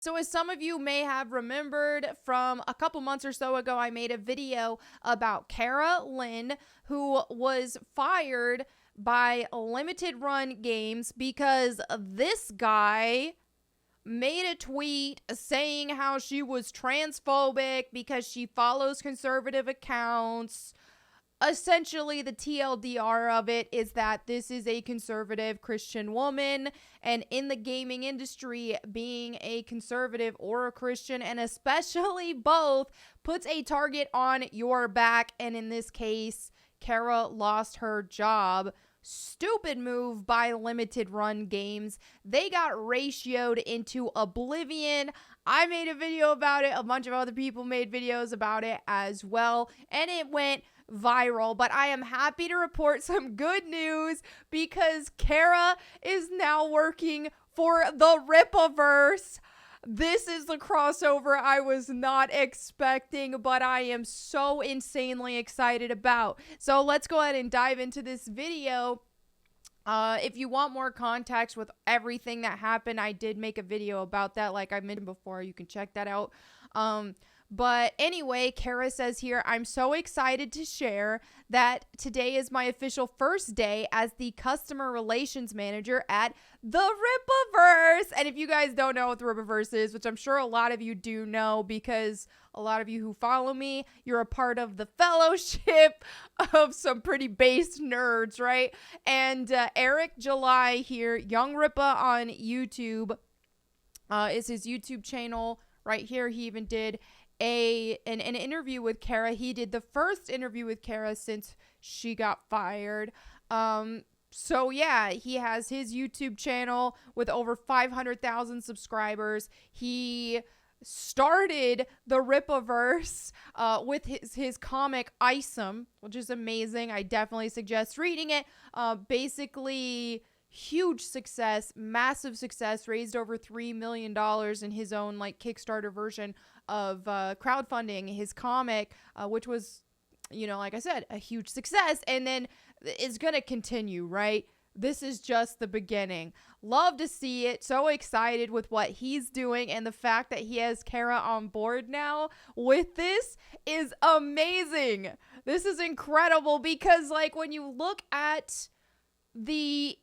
So as some of you may have remembered from a couple months or so ago, I made a video about Kara Lynn, who was fired by Limited Run Games because this guy made a tweet saying how she was transphobic because she follows conservative accounts. Essentially, the TLDR of it is that this is a conservative Christian woman, and in the gaming industry, being a conservative or a Christian, and especially both, puts a target on your back. And in this case, Kara lost her job. Stupid move by Limited Run Games. They got ratioed into oblivion. I made a video about it. A bunch of other people made videos about it as well, and it went viral. But I am happy to report some good news because Kara is now working for the Rippaverse. This is the crossover I was not expecting, but I am so insanely excited about. So let's go ahead and dive into this video. If you want more context with everything that happened, I did make a video about that, like I mentioned before. You can check that out. But anyway, Kara says here, I'm so excited to share that today is my official first day as the customer relations manager at the Rippaverse. And if you guys don't know what the Rippaverse is, which I'm sure a lot of you do know because a lot of you who follow me, you're a part of the fellowship of some pretty based nerds, right? And Eric July here, Young Rippa on YouTube, is his YouTube channel right here. He even did an interview with Kara. He did the first interview with Kara since she got fired. So yeah, he has his YouTube channel with over 500,000 subscribers. He started the Rippaverse with his comic Isom, which is amazing. I definitely suggest reading it. Basically, huge success, massive success, raised over $3 million in his own like Kickstarter version of crowdfunding his comic, which was, you know, like I said, a huge success, and then it's gonna continue, right? This is just the beginning. Love to see it. So excited with what he's doing, and the fact that he has Kara on board now with this is amazing. This is incredible because, like, when you look at the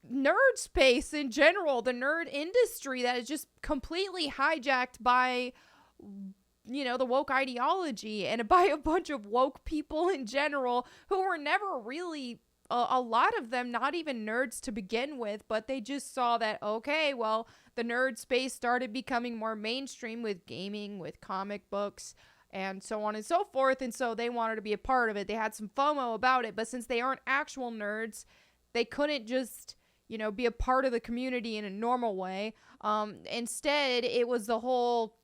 nerd space in general, the nerd industry that is just completely hijacked by, you know, the woke ideology and by a bunch of woke people in general who were never really, a lot of them, not even nerds to begin with, but they just saw that, okay, well, the nerd space started becoming more mainstream with gaming, with comic books, and so on and so forth, and so they wanted to be a part of it. They had some FOMO about it, but since they aren't actual nerds, they couldn't just, you know, be a part of the community in a normal way. Instead, it was the whole,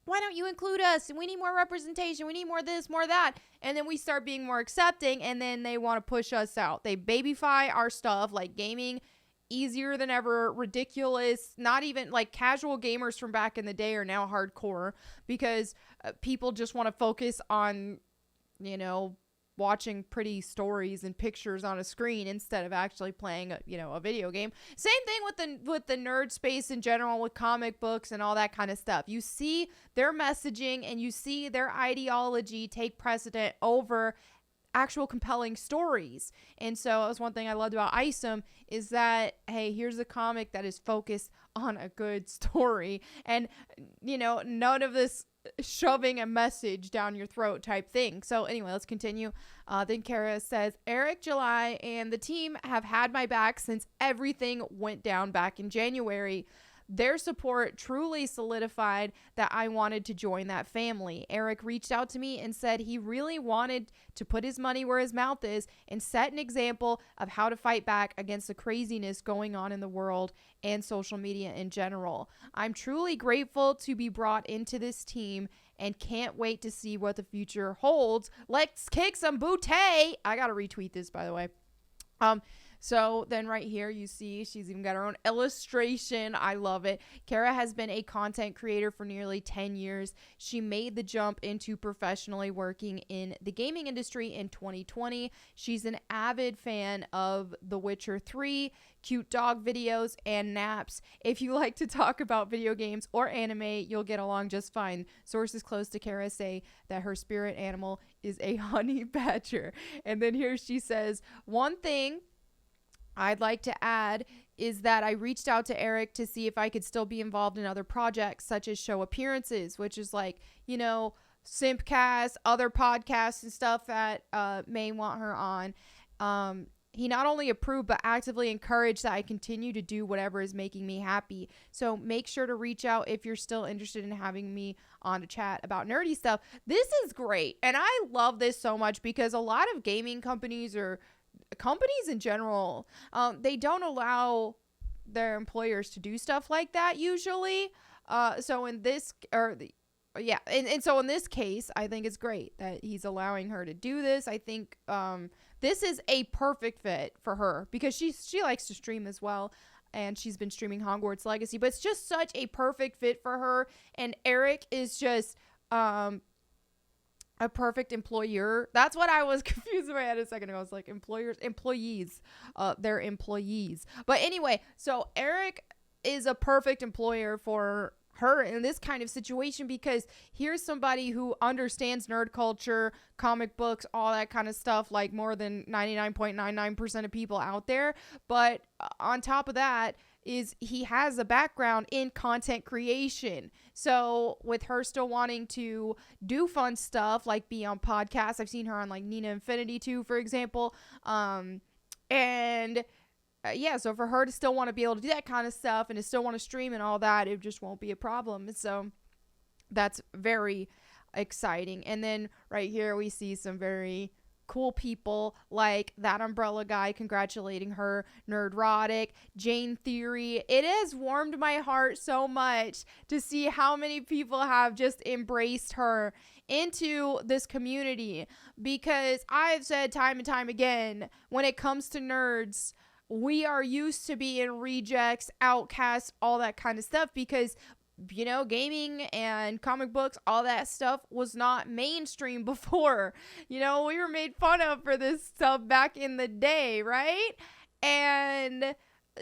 why don't you include us? We need more representation. We need more this, more that. And then we start being more accepting, and then they want to push us out. They babyfy our stuff, like gaming, easier than ever, ridiculous. Not even like casual gamers from back in the day are now hardcore because people just want to focus on, you know, watching pretty stories and pictures on a screen instead of actually playing a video game. Same thing with the nerd space in general, with comic books and all that kind of stuff. You see their messaging and you see their ideology take precedent over actual compelling stories. And so that was one thing I loved about Isom, is that, hey, here's a comic that is focused on a good story, and, you know, none of this shoving a message down your throat type thing. So anyway, let's continue. Then Kara says, Eric July and the team have had my back since everything went down back in January. Their support truly solidified that I wanted to join that family. Eric reached out to me and said he really wanted to put his money where his mouth is and set an example of how to fight back against the craziness going on in the world and social media in general. I'm truly grateful to be brought into this team and can't wait to see what the future holds. Let's kick some booty. I gotta retweet this, by the way. So then right here, you see she's even got her own illustration. I love it. Kara has been a content creator for nearly 10 years. She made the jump into professionally working in the gaming industry in 2020. She's an avid fan of The Witcher 3, cute dog videos, and naps. If you like to talk about video games or anime, you'll get along just fine. Sources close to Kara say that her spirit animal is a honey badger. And then here she says, one thing I'd like to add is that I reached out to Eric to see if I could still be involved in other projects such as show appearances, which is like, you know, Simpcast, other podcasts and stuff that may want her on. He not only approved but actively encouraged that I continue to do whatever is making me happy. So make sure to reach out if you're still interested in having me on to chat about nerdy stuff. This is great. And I love this so much because a lot of gaming companies or companies in general, they don't allow their employers to do stuff like that usually. So in this, and so in this case, I think it's great that he's allowing her to do this. I think this is a perfect fit for her because she likes to stream as well, and she's been streaming Hogwarts Legacy, but it's just such a perfect fit for her. And Eric is just a perfect employer. That's what I was confused in my head a second ago. I was like, employees. They're employees. But anyway, so Eric is a perfect employer for her in this kind of situation because here's somebody who understands nerd culture, comic books, all that kind of stuff, like more than 99.99% of people out there. But on top of that, is he has a background in content creation. So with her still wanting to do fun stuff like be on podcasts, I've seen her on like Nina Infinity 2, for example. So for her to still want to be able to do that kind of stuff and to still want to stream and all that, it just won't be a problem. So that's very exciting. And then right here we see some very cool people like that Umbrella guy congratulating her, Nerdrotic, Jane Theory. It has warmed my heart so much to see how many people have just embraced her into this community, because I've said time and time again, when it comes to nerds, we are used to being rejects, outcasts, all that kind of stuff because, you know, gaming and comic books, all that stuff was not mainstream before. You know, we were made fun of for this stuff back in the day, right? And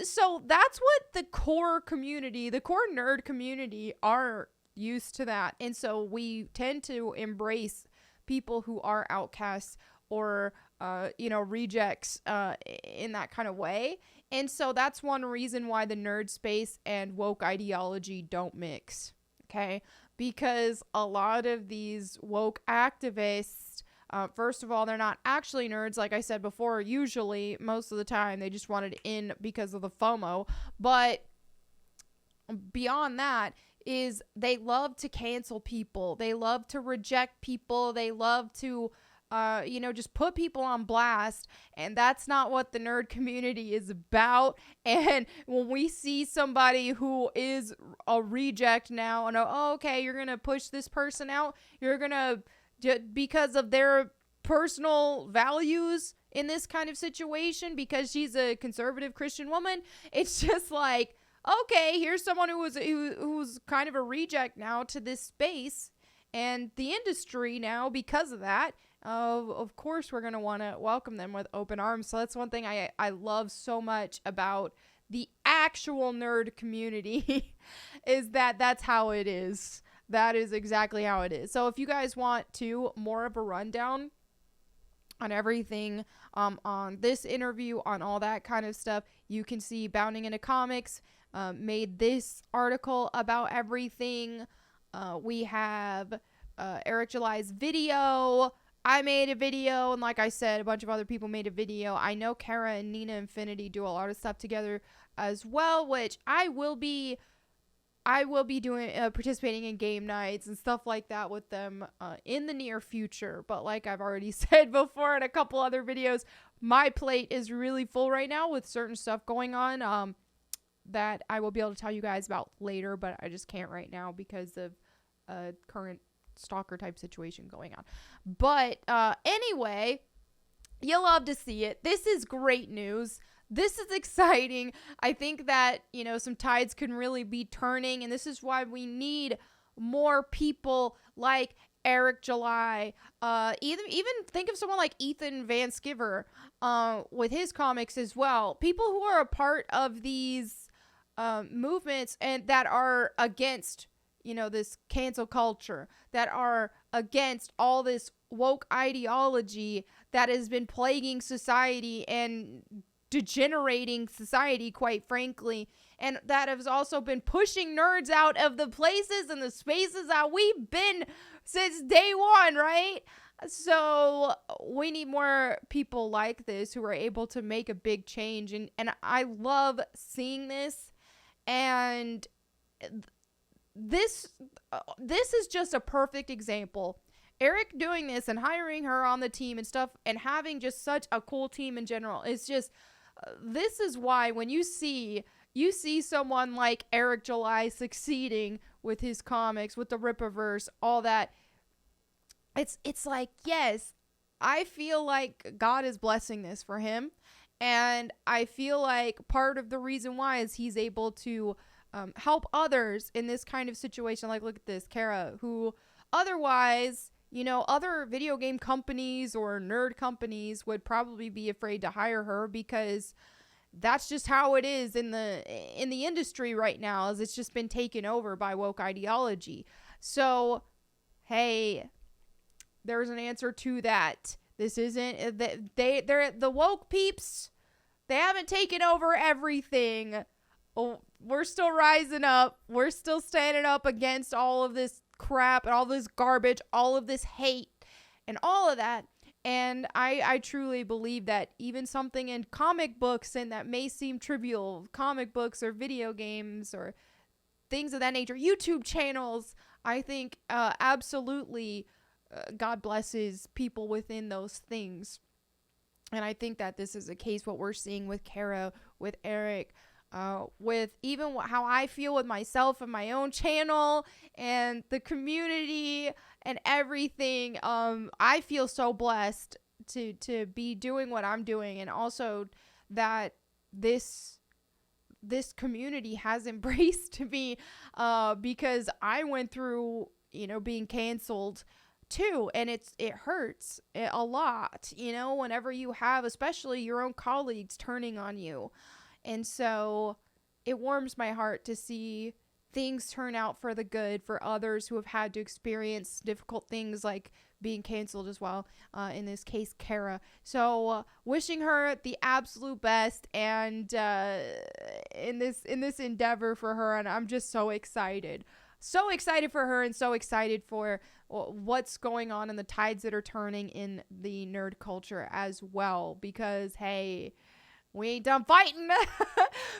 so that's what the core community, the core nerd community are used to that. And so we tend to embrace people who are outcasts or rejects in that kind of way. And so that's one reason why the nerd space and woke ideology don't mix, okay? Because a lot of these woke activists, first of all, they're not actually nerds, like I said before. Usually, most of the time, they just wanted in because of the FOMO. But beyond that is they love to cancel people. They love to reject people. They love to just put people on blast, and that's not what the nerd community is about. And when we see somebody who is a reject now, and okay, you're gonna push this person out, you're gonna because of their personal values in this kind of situation, because she's a conservative Christian woman, it's just like, okay, here's someone who's kind of a reject now to this space and the industry now because of that. Of course, we're going to want to welcome them with open arms. So that's one thing I love so much about the actual nerd community is that that's how it is. That is exactly how it is. So if you guys want more of a rundown on everything, on this interview, on all that kind of stuff, you can see Bounding Into Comics made this article about everything. We have Eric July's video. I made a video, and like I said, a bunch of other people made a video. I know Kara and Nina Infinity do a lot of stuff together as well, which I will be doing, participating in game nights and stuff like that with them in the near future. But like I've already said before in a couple other videos, my plate is really full right now with certain stuff going on that I will be able to tell you guys about later, but I just can't right now because of current stalker type situation going on. But anyway, you'll love to see it. This is great news this is exciting. I think that, some tides can really be turning, and this is why we need more people like Eric July. Even think of someone like Ethan Van Sciver with his comics as well. People who are a part of these movements and that are against, this cancel culture, that are against all this woke ideology that has been plaguing society and degenerating society, quite frankly, and that has also been pushing nerds out of the places and the spaces that we've been since day one, right? So we need more people like this who are able to make a big change, and I love seeing this. And this is just a perfect example. Eric doing this and hiring her on the team and stuff, and having just such a cool team in general, is just this is why when you see someone like Eric July succeeding with his comics, with the Rippaverse, all that, it's like, yes, I feel like God is blessing this for him. And I feel like part of the reason why is he's able to help others in this kind of situation. Like, look at this, Kara, who otherwise, other video game companies or nerd companies would probably be afraid to hire her, because that's just how it is in the industry right now, as it's just been taken over by woke ideology. So, hey, there's an answer to that. This isn't they're the woke peeps. They haven't taken over everything. Oh, we're still rising up. We're still standing up against all of this crap and all this garbage, all of this hate and all of that. And I truly believe that even something in comic books, and that may seem trivial, comic books or video games or things of that nature, YouTube channels, I think absolutely God blesses people within those things. And I think that this is a case, what we're seeing with Kara, with Eric, with even how I feel with myself and my own channel and the community and everything. I feel so blessed to be doing what I'm doing, and also that this community has embraced me, because I went through, being canceled too, and it hurts a lot, whenever you have, especially your own colleagues, turning on you. And so it warms my heart to see things turn out for the good for others who have had to experience difficult things like being canceled as well, in this case, Kara. So wishing her the absolute best, and in this endeavor for her, and I'm just so excited for her, and so excited for what's going on and the tides that are turning in the nerd culture as well, because hey, we ain't done fighting.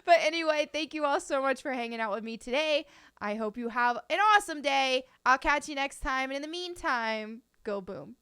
But anyway, thank you all so much for hanging out with me today. I hope you have an awesome day. I'll catch you next time, and in the meantime, go boom.